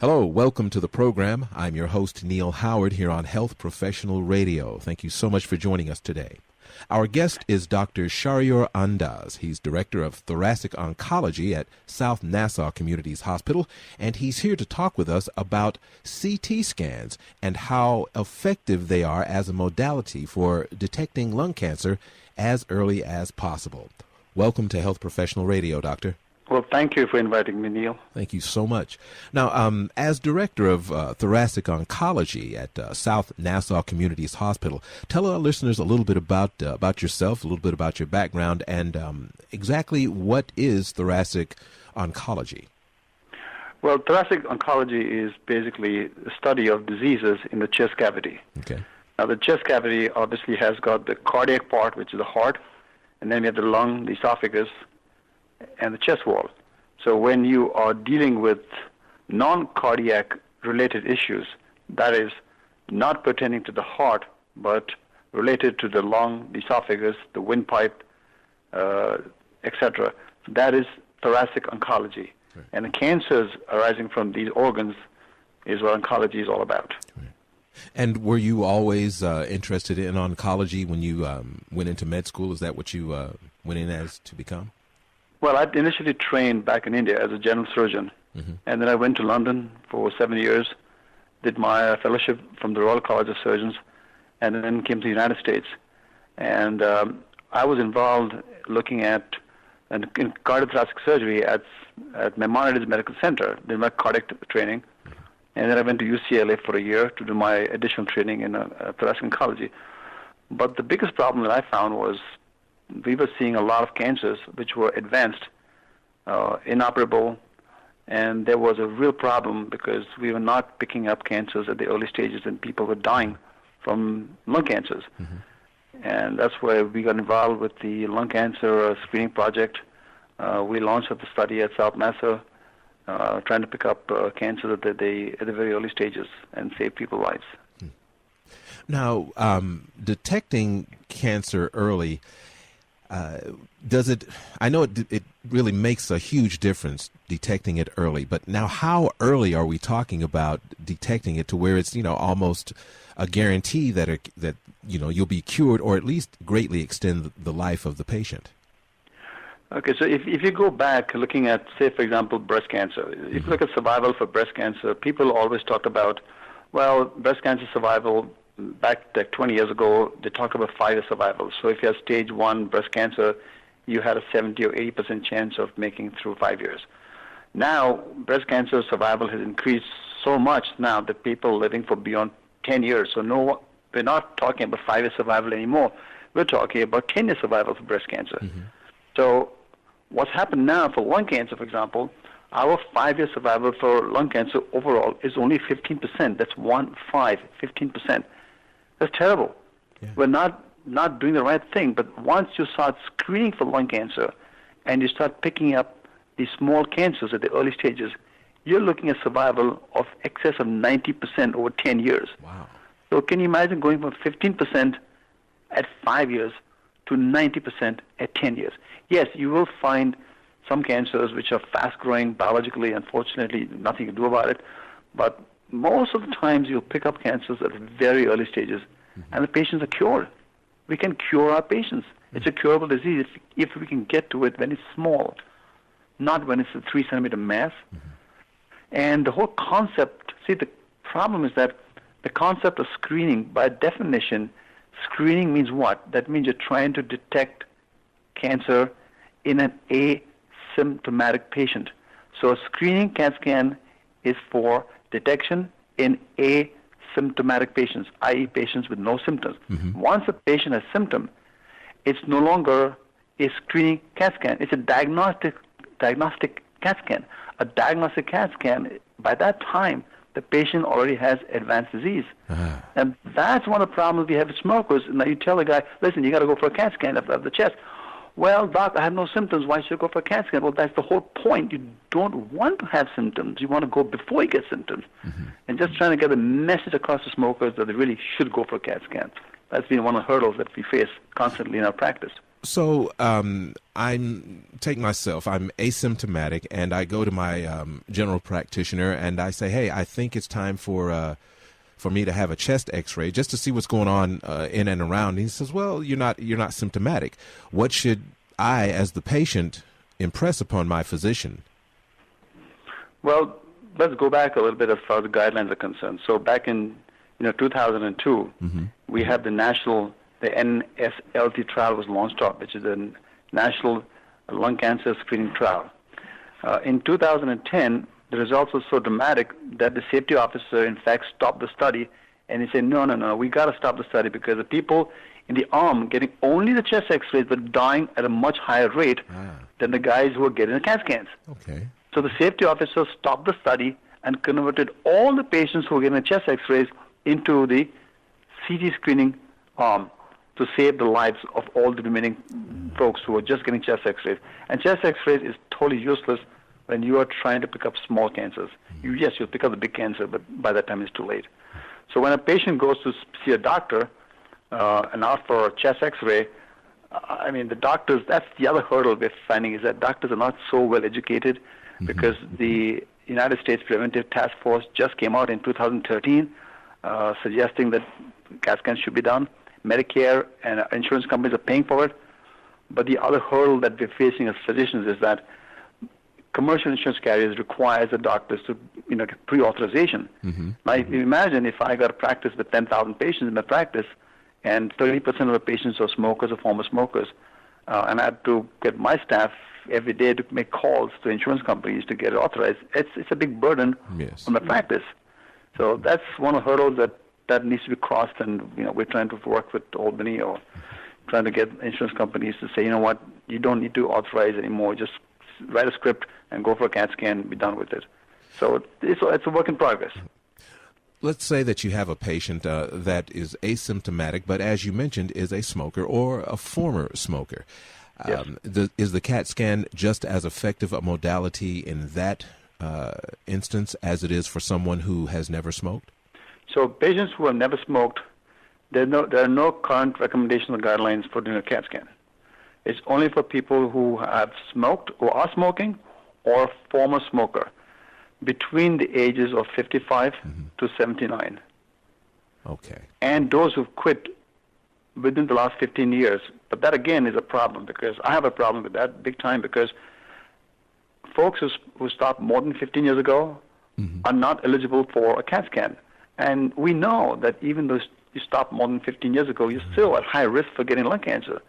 Hello, welcome to the program. I'm your host, Neal Howard, here on Health Professional Radio. Thank you so much for joining us today. Our guest is Dr. Shahriyour Andaz. He's Director of Thoracic Oncology at South Nassau Community's Hospital, and he's here to talk with us about CT scans and how effective they are as a modality for detecting lung cancer as early as possible. Welcome to Health Professional Radio, Doctor. Well, thank you for inviting me, Neil. Thank you so much. Now, as Director of Thoracic Oncology at South Nassau Community's Hospital, tell our listeners a little bit about yourself, a little bit about your background, and exactly what is thoracic oncology? Well, thoracic oncology is basically the study of diseases in the chest cavity. Okay. Now, the chest cavity obviously has got the cardiac part, which is the heart, and then we have the lung, the esophagus, and the chest wall. So when you are dealing with non-cardiac related issues, that is not pertaining to the heart, but related to the lung, the esophagus, the windpipe, etc., that is thoracic oncology. Right. And the cancers arising from these organs is what oncology is all about. Right. And were you always interested in oncology when you went into med school? Is that what you went in as to become? Well, I initially trained back in India as a general surgeon, and then I went to London for 7 years, did my fellowship from the Royal College of Surgeons, and then came to the United States. And I was involved looking at in cardiothoracic surgery at Maimonides Medical Center, did my cardiac training, and then I went to UCLA for a year to do my additional training in thoracic oncology. But the biggest problem that I found was we were seeing a lot of cancers which were advanced, inoperable, and there was a real problem because we were not picking up cancers at the early stages and people were dying from lung cancers. And that's where we got involved with the lung cancer screening project. We launched the study at South Nassau, trying to pick up cancers at the very early stages and save people's lives. Now, detecting cancer early, does it, I know it really makes a huge difference detecting it early, but now how early are we talking about detecting it to where it's, almost a guarantee that you'll be cured or at least greatly extend the life of the patient? Okay, so if you go back looking at, say, for example, breast cancer, if you look at survival for breast cancer, people always talk about, well, breast cancer survival back like 20 years ago, they talked about 5-year survival. So if you have stage 1 breast cancer, you had a 70 or 80% chance of making through 5 years. Now, breast cancer survival has increased so much now that people are living for beyond 10 years. So we're not talking about 5-year survival anymore. We're talking about 10-year survival for breast cancer. So what's happened now for lung cancer, for example, our 5-year survival for lung cancer overall is only 15%. That's 15%. That's terrible. Yeah. We're not doing the right thing. But once you start screening for lung cancer and you start picking up these small cancers at the early stages, you're looking at survival of excess of 90% over 10 years. Wow. So can you imagine going from 15% at 5 years to 90% at 10 years? Yes, you will find some cancers which are fast-growing biologically. Unfortunately, nothing you can do about it. But most of the times you'll pick up cancers at very early stages, and the patients are cured. We can cure our patients. It's a curable disease if we can get to it when it's small, not when it's a 3-centimeter mass. And the whole concept, see, the problem is that the concept of screening, by definition, screening means what? That means you're trying to detect cancer in an asymptomatic patient. So a screening CAT scan is for detection in asymptomatic patients, i.e. patients with no symptoms. Once a patient has symptom, it's no longer a screening CAT scan. It's a diagnostic CAT scan. A diagnostic CAT scan, by that time, the patient already has advanced disease. And that's one of the problems we have with smokers. Now you tell a guy, listen, you got to go for a CAT scan of the chest. Well, doc, I have no symptoms. Why should I go for a CAT scan? Well, that's the whole point. You don't want to have symptoms. You want to go before you get symptoms. And just trying to get the message across to smokers that they really should go for a CAT scan. That's been one of the hurdles that we face constantly in our practice. So take myself. I'm asymptomatic, and I go to my general practitioner, and I say, "Hey, I think it's time for me to have a chest X-ray just to see what's going on in and around." And he says, "Well, you're not symptomatic. What should I, as the patient, impress upon my physician?" Well, let's go back a little bit as far as the guidelines are concerned. So back in 2002, we have the NSLT trial was launched off, which is a national lung cancer screening trial. In 2010, the results were so dramatic that the safety officer, in fact, stopped the study, and he said, no, we got to stop the study because the people in the arm getting only the chest X-rays were dying at a much higher rate than the guys who were getting the CAT scans. Okay. So the safety officer stopped the study and converted all the patients who were getting the chest X-rays into the CT screening arm to save the lives of all the remaining folks who are just getting chest X-rays. And chest X-rays is totally useless when you are trying to pick up small cancers. Yes, you'll pick up the big cancer, but by that time it's too late. So when a patient goes to see a doctor and ask for a chest X-ray, I mean, the doctors, that's the other hurdle we're finding, is that doctors are not so well educated because the United States Preventive Task Force just came out in 2013 suggesting that CAT scans should be done. Medicare and insurance companies are paying for it. But the other hurdle that we're facing as physicians is that commercial insurance carriers require the doctors to get pre-authorization. Now, imagine if I got a practice with 10,000 patients in my practice, and 30% of the patients are smokers or former smokers, and I had to get my staff every day to make calls to insurance companies to get it authorized. It's a big burden on the practice. So that's one of the hurdles that needs to be crossed, and we're trying to work with Albany or trying to get insurance companies to say, you know what, you don't need to authorize anymore. Just write a script and go for a CAT scan and be done with it. So it's a work in progress. Let's say that you have a patient that is asymptomatic, but as you mentioned, is a smoker or a former smoker. Yes. Is the CAT scan just as effective a modality in that instance as it is for someone who has never smoked? So patients who have never smoked, there are no current recommendations or guidelines for doing a CAT scan. It's only for people who have smoked or are smoking or former smoker between the ages of 55 to 79. Okay. And those who've quit within the last 15 years. But that, again, is a problem because I have a problem with that big time because folks who stopped more than 15 years ago are not eligible for a CAT scan. And we know that even though you stopped more than 15 years ago, you're still at high risk for getting lung cancer.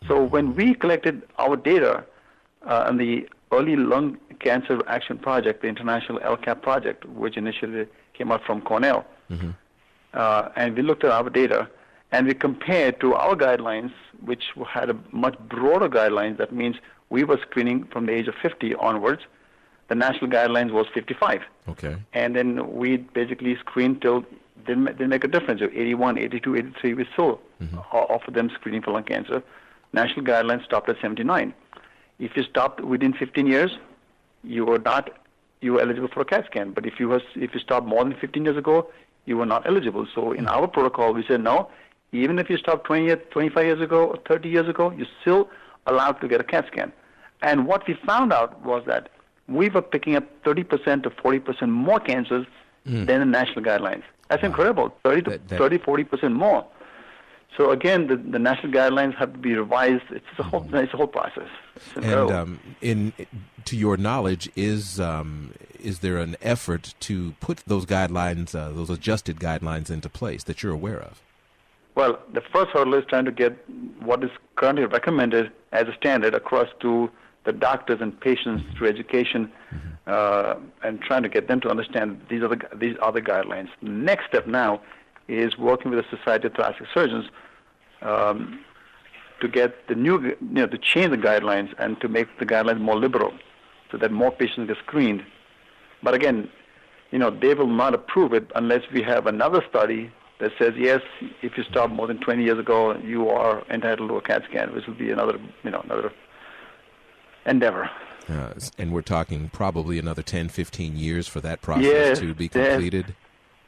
So when we collected our data on the Early Lung Cancer Action Project, the international LCAP project, which initially came out from Cornell, and we looked at our data, and we compared to our guidelines, which had a much broader guidelines. That means we were screening from the age of 50 onwards. The national guidelines was 55. Okay. And then we basically screened till didn't make a difference. 81, 82, 83, we still offer them screening for lung cancer. National guidelines stopped at 79. If you stopped within 15 years, you were eligible for a CAT scan. But if you stopped more than 15 years ago, you were not eligible. So in our protocol, we said no. Even if you stopped 25 years ago or 30 years ago, you're still allowed to get a CAT scan. And what we found out was that we were picking up 30% to 40% more cancers than the national guidelines. That's incredible, 40% more. So again, the national guidelines have to be revised. It's a whole process. And to your knowledge, is there an effort to put those guidelines, those adjusted guidelines, into place that you're aware of? Well, the first hurdle is trying to get what is currently recommended as a standard across to the doctors and patients through education, and trying to get them to understand these are the guidelines. The next step now is working with the Society of Thoracic Surgeons to get the new, to change the guidelines and to make the guidelines more liberal, so that more patients get screened. But again, they will not approve it unless we have another study that says yes, if you stopped more than 20 years ago, you are entitled to a CAT scan, which will be another endeavor. And we're talking probably another 10, 15 years for that process to be completed.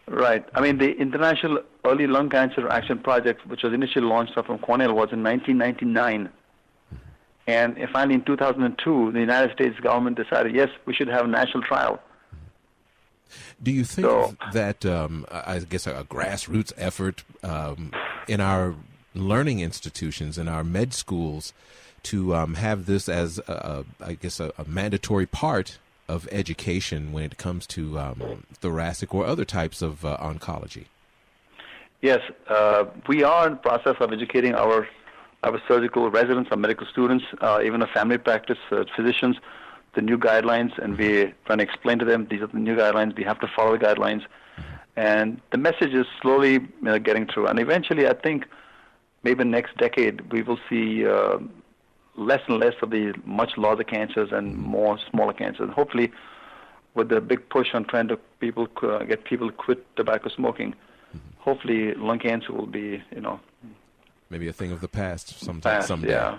Right. I mean, the International Early Lung Cancer Action Project, which was initially launched from Cornell, was in 1999. And finally, in 2002, the United States government decided, yes, we should have a national trial. Do you think that, I guess, a grassroots effort in our learning institutions, in our med schools, to have this as, a mandatory part of education when it comes to thoracic or other types of oncology? Yes, we are in the process of educating our surgical residents, our medical students, even our family practice physicians, the new guidelines, and we're trying to explain to them these are the new guidelines. We have to follow the guidelines, and the message is slowly getting through. And eventually, I think maybe next decade we will see less and less of the much larger cancers and more smaller cancers. And hopefully, with the big push on trying to get people to quit tobacco smoking, hopefully lung cancer will be maybe a thing of the past someday. Yeah.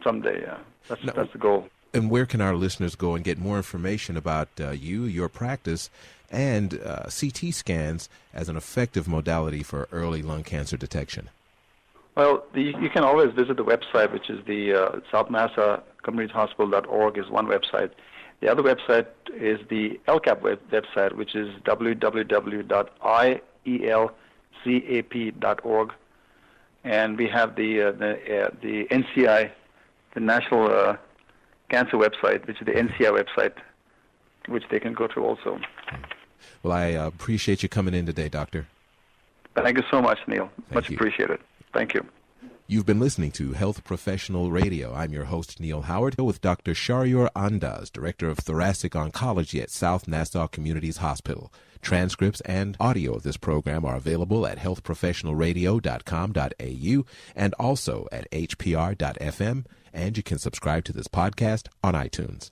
Someday, yeah. That's the goal. And where can our listeners go and get more information about you, your practice, and CT scans as an effective modality for early lung cancer detection? Well, you can always visit the website, which is the South Nassau Community Hospital.org is one website. The other website is the LCAP website, which is www.ielcap.org. And we have the NCI, the National Cancer website, which is the NCI website, which they can go to also. Well, I appreciate you coming in today, Doctor. Thank you so much, Neil. Much you. appreciated. Thank you. You've been listening to Health Professional Radio. I'm your host, Neal Howard, with Dr. Shahriyour Andaz, Director of Thoracic Oncology at South Nassau Communities Hospital. Transcripts and audio of this program are available at healthprofessionalradio.com.au and also at hpr.fm, and you can subscribe to this podcast on iTunes.